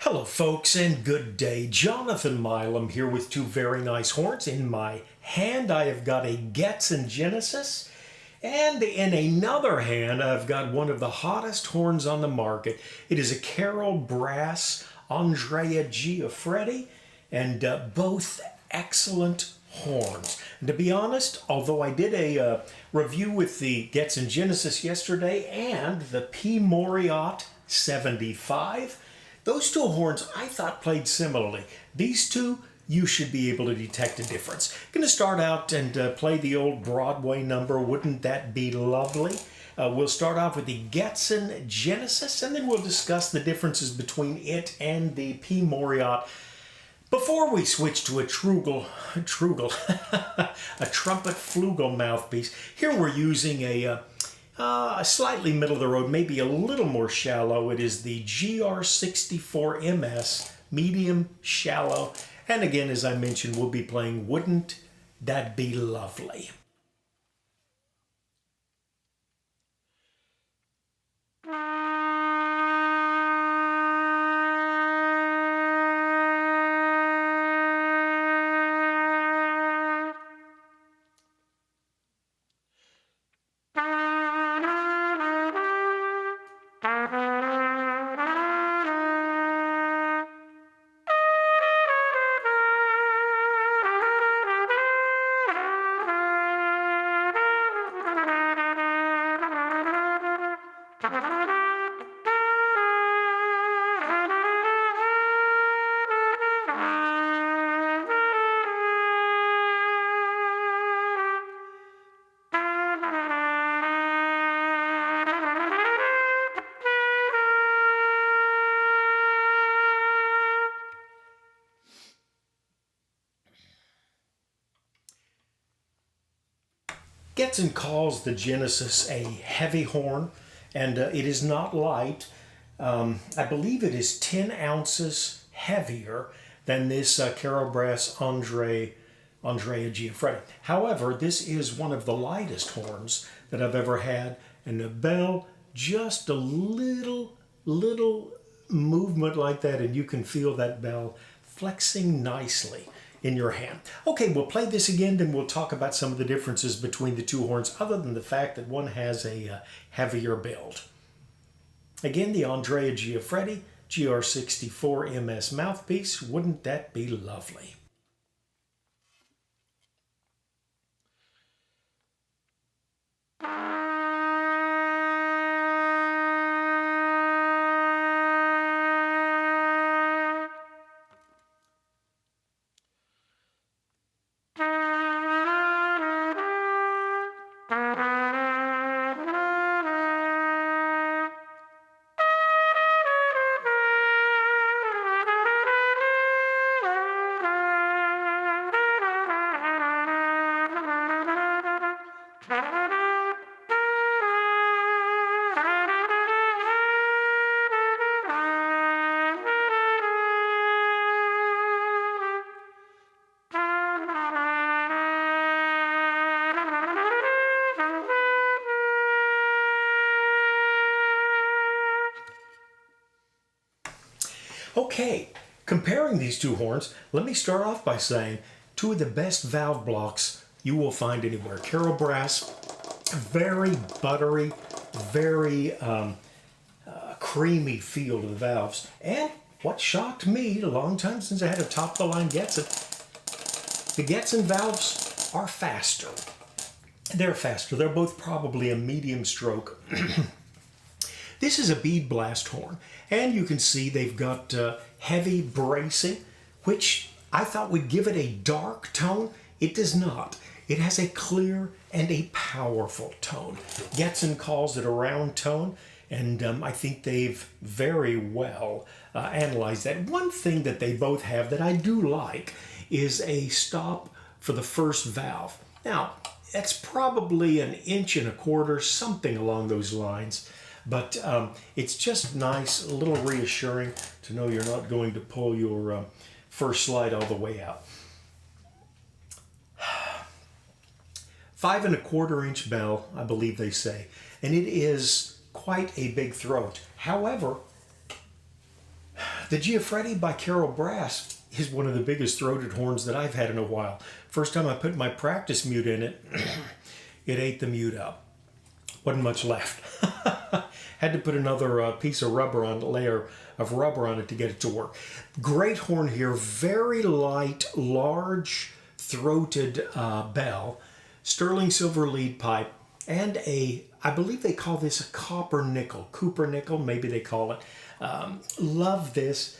Hello folks and good day. Jonathan Milam here with two very nice horns. In my hand I have got a Getzen Genesis, and in another hand I've got one of the hottest horns on the market. It is a CarolBrass Andrea Giuffredi, and both excellent horns. And to be honest, although I did a review with the Getzen Genesis yesterday and the purest 75, those two horns I thought played similarly. These two, you should be able to detect a difference. Going to start out and play the old Broadway number, Wouldn't That Be Lovely? We'll start off with the Getzen Genesis, and then we'll discuss the differences between it and the purest. Before we switch to a Trumpet Flugel mouthpiece, here we're using a slightly middle of the road, maybe a little more shallow. It is the GR64MS, medium shallow. And again, as I mentioned, we'll be playing Wouldn't That Be Lovely? Getzen calls the Genesis a heavy horn, and it is not light. I believe it is 10 ounces heavier than this CarolBrass Andrea Giuffredi. However, this is one of the lightest horns that I've ever had, and the bell, just a little movement like that, and you can feel that bell flexing nicely in your hand. Okay, we'll play this again, then we'll talk about some of the differences between the two horns, other than the fact that one has a heavier build. Again, the Andrea Giuffredi GR64MS mouthpiece, Wouldn't That Be Lovely? Okay, comparing these two horns, let me start off by saying two of the best valve blocks you will find anywhere. CarolBrass, very buttery, very creamy feel to the valves. And what shocked me, a long time since I had a top-of-the-line Getzen, the Getzen valves are faster. They're faster. They're both probably a medium stroke. This is a bead blast horn, and you can see they've got heavy bracing, which I thought would give it a dark tone. It does not. It has a clear and a powerful tone. Getzen calls it a round tone, and I think they've very well analyzed that. One thing that they both have that I do like is a stop for the first valve. Now, that's probably 1.25 inches, something along those lines. But it's just nice, a little reassuring to know you're not going to pull your first slide all the way out. 5.25 inch bell, I believe they say, and it is quite a big throat. However, The Giuffredi by CarolBrass is one of the biggest throated horns that I've had in a while. First time I put my practice mute in it, it ate the mute up. Wasn't much left. Had to put another piece of rubber on, layer of rubber on it to get it to work. Great horn here, very light, large throated bell, sterling silver lead pipe, and I believe they call this a copper nickel, Cooper nickel, maybe they call it. Love this,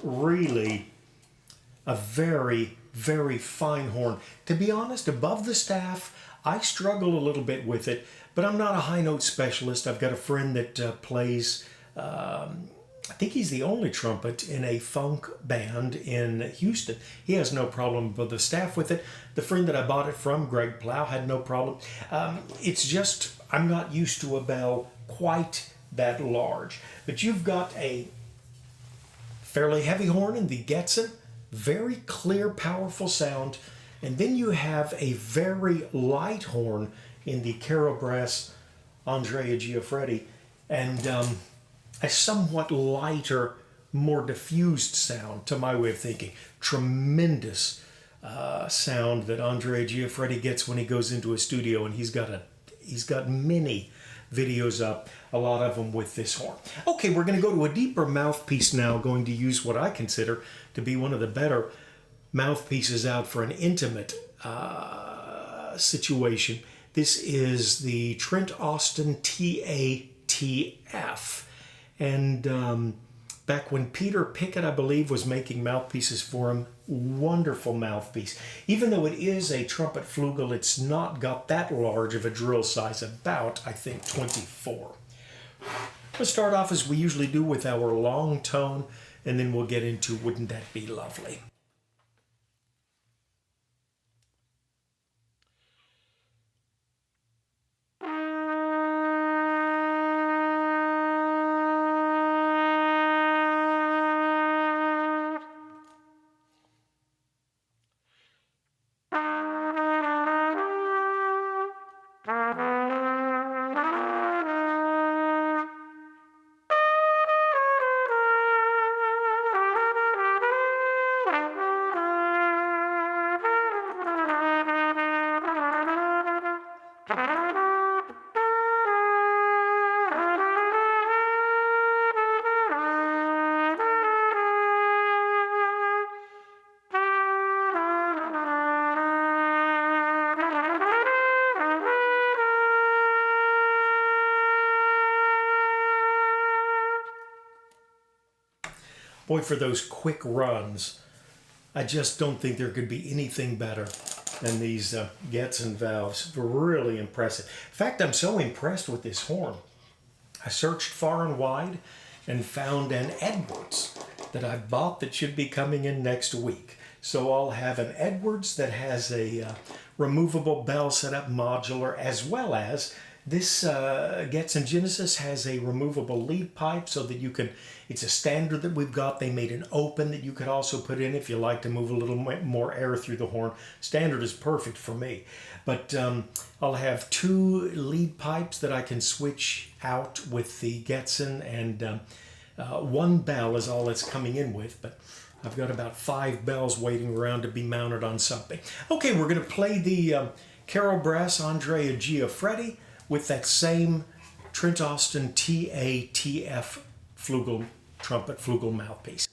really a very, very fine horn. To be honest, above the staff, I struggle a little bit with it, but I'm not a high note specialist. I've got a friend that plays, I think he's the only trumpet in a funk band in Houston. He has no problem above the staff with it. The friend that I bought it from, Greg Plow, had no problem. It's just, I'm not used to a bell quite that large. But you've got a fairly heavy horn in the Getzen, very clear, powerful sound. And then you have a very light horn in the CarolBrass Andrea Giuffredi, and a somewhat lighter, more diffused sound to my way of thinking. Tremendous sound that Andrea Giuffredi gets when he goes into a studio, and he's got many videos up, a lot of them with this horn. Okay, we're going to go to a deeper mouthpiece now, going to use what I consider to be one of the better mouthpieces out for an intimate situation. This is the Trent Austin TATF. And back when Peter Pickett, I believe, was making mouthpieces for him, wonderful mouthpiece. Even though it is a trumpet Flugel, it's not got that large of a drill size, about, I think, 24. Let's start off as we usually do with our long tone, and then we'll get into Wouldn't That Be Lovely? Boy, for those quick runs, I just don't think there could be anything better than these Getzen valves. Really impressive. In fact, I'm so impressed with this horn. I searched far and wide and found an Edwards that I bought that should be coming in next week. So I'll have an Edwards that has a removable bell setup modular, as well as this Getzen Genesis has a removable lead pipe so that you can, it's a standard that we've got. They made an open that you could also put in if you like to move a little more air through the horn. Standard is perfect for me. But I'll have two lead pipes that I can switch out with the Getzen, and one bell is all it's coming in with, but I've got about 5 bells waiting around to be mounted on something. Okay, we're going to play the CarolBrass Andrea Giuffredi with that same Trent Austin TATF Flugel trumpet Flugel mouthpiece.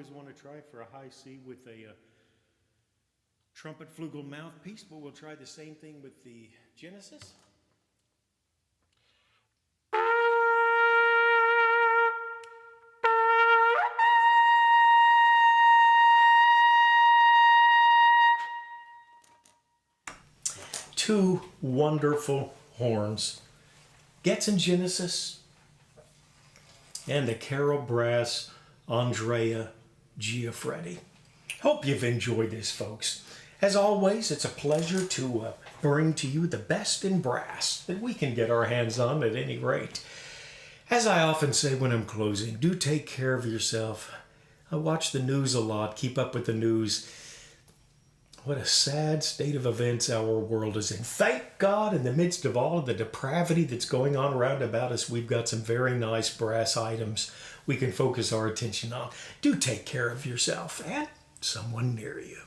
always want to try for a high C with a trumpet flugel mouthpiece, but we'll try the same thing with the Genesis. Two wonderful horns, Getzen Genesis and the CarolBrass Andrea Giuffredi. Hope you've enjoyed this, folks. As always, it's a pleasure to bring to you the best in brass that we can get our hands on at any rate. As I often say when I'm closing, do take care of yourself. I watch the news a lot, keep up with the news. What a sad state of events our world is in. Thank God, in the midst of all of the depravity that's going on around about us, we've got some very nice brass items we can focus our attention on. Do take care of yourself and someone near you.